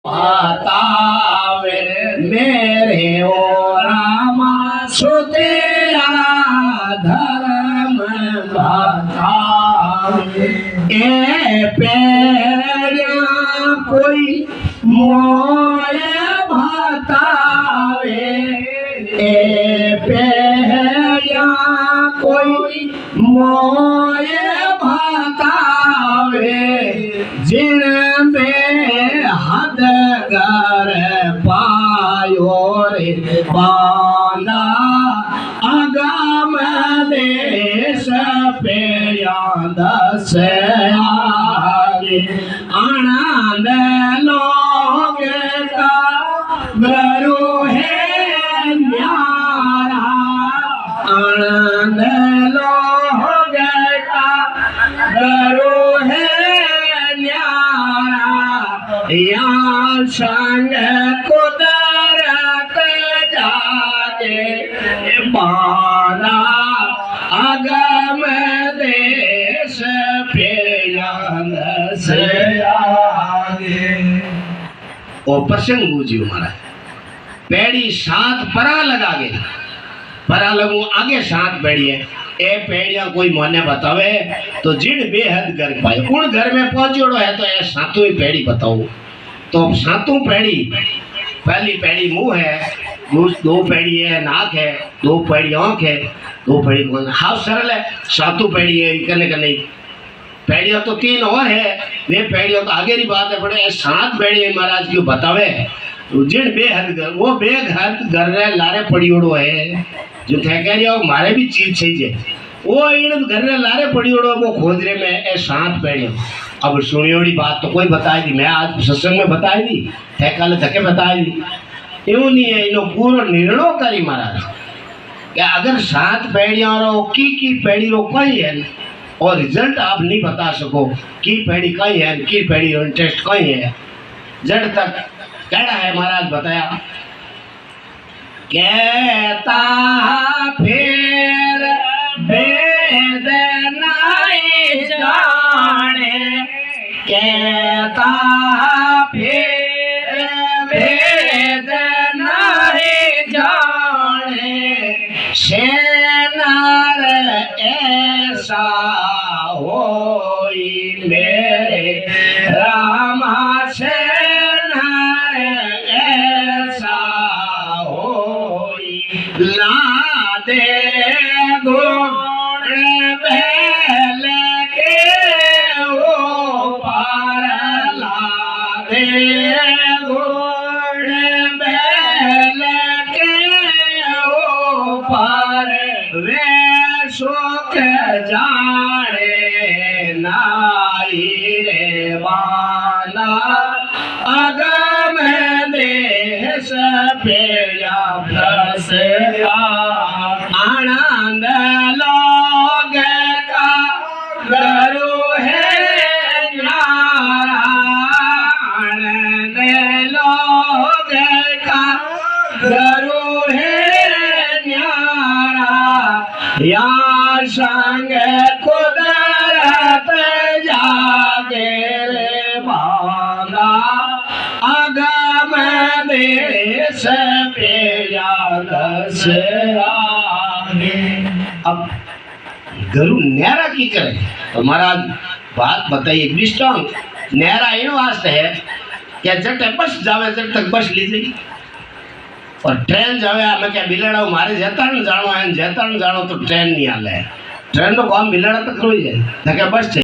बतावे मेरे ओ रामा सुतेरा धर्म बतावे ए पेड़िया कोई मोय बतावे ए पेड़िया कोई मोय बतावे जिन में हद कर पायो रे बांदा अगम देश पेड़िया दस आगे आनंद लोग का गुरु है न्यारा आनंद लोग का गुरु है या संग कुदरत जागे बाना अगम देश पेड़ियान से आगे। ओ प्रसंग बूझियो महाराज पेड़ी सात परा लगा गे परा लगू आगे सात पेड़ी है ए पेड़िया कोई मोने बतावे तो जिन बेहद कर पाए उन घर में पहुंचोड़ो है तो ये सातों ही पेड़ी बताओ तो सातों पेड़ी पहली पेड़ी मुंह है दो पेड़ी है नाक है दो पेड़ी आंख है दो पेड़ी हाथ सरल है सातों पेड़ी है कने कने पेड़िया तो तीन और है वे पेड़िया तो आगे की बात है पड़े सात पेड़ी महाराज क्यों बतावे तो जिन बेहद घर वो बेहद घर लारे पड़ियोड़ो है जो थे कह रही हो मारे भी चीज चाहिए वो इन घर में लारे पड़ी उड़ो वो खोजरे में ए सात पेड़ियों अब सुनियोड़ी बात तो कोई बताई दी मैं आज सत्संग में बताई दी थे कल धके बताई दी यूं नहीं है इनो पूरा निर्णय करी महाराज क्या अगर सात पेड़ियां रो की पेड़ी रो कई है और रिजल्ट आप नहीं बता सको की पेड़ी कई है की पेड़ी इंटरेस्ट कई है जड़ तक कहना है महाराज बताया कहता फिर वेद नहीं जाने कहता फिर वेद नहीं जाने सेनार ऐसा होई मेरे रामा ला दे गुण बैल के वो पार ला दे गुण बैल के वो पार वे सुख जाने नाई रे बाला अगम देश पेड़िया प्लस आनंद लोग का गुरु है न्यारा आनंद लोग का गुरु है न्यारा या संग कुदरत जागे रे बाला अगम देश पेड़िया दस आगे। अब गुरु न्यारा की करे तो महाराज बात बताइए दृष्टांत न्यारा इन वास्ते है क्या जट बस जावे जट तक बस लीजिए और ट्रेन जावे मैं क्या बिलड़ा मारे जेताण जानो है जेताण जानो तो ट्रेन नहीं आले ट्रेन तो काम बिलड़ा तक रोई जाए क्या बस